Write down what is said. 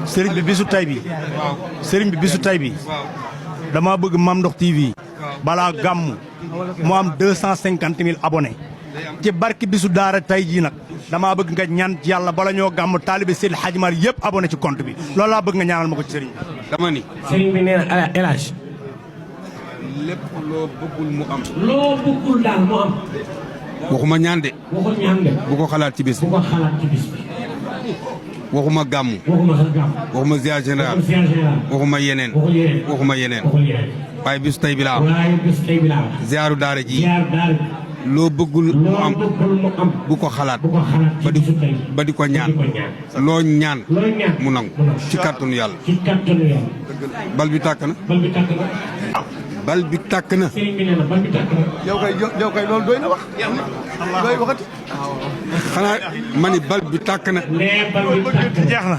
sëriñ bi bisu tay bi sëriñ bi bisu tay bi dama bëgg Mame Ndokh TV balaa gàmmu mu am 250 000 abonnés ci barki bisu daara tay jii nag damaa bëgg nga ñaan ci yàlla bala ñoo gàmm taalibe Seydi Hadji Malick yëpp abonné ci compte bi loolu laa bëgg nga ñaanal ma ko ci sëriñ bi. dama ni. sëriñ bi nee na El Hadj. lépp loo bëggul mu am. loo bëggul daal mu am. waxuma ñaan de. waxul ñaan de. bu ko xalaat ci bis bi. bu ko xalaat ci bis bi. waxuma gàmmu. waxuma sa gàmm. waxuma ziar général. waxuma ziar général. waxuma yeneen. waxul yeneen. waxuma yeneen. waxul yeneen. waaye bisu tey bi laa am. waaye bis tey bi laa am. ziaru daara ji. ziar daara. loo bëggul mu loo am. bëggul mu am. bu ko xalaat. bu ko xalaat ci bisu tey. ba di ko ñaan. ba di ko ñaan. loo ñaan. loo ñaan. mu nangu. ci kàttanu yàlla. ci kàttanu yàlla. bal bi tàkk na. bal bi tàkk na. bal bi tàkk na. sëriñ bi nee na bal bi tàkk na. yow kay loolu doy na wax. doy waxati. xanaa ma ni bal bi tàkk na. nee bal bi tàkk na. jeex na.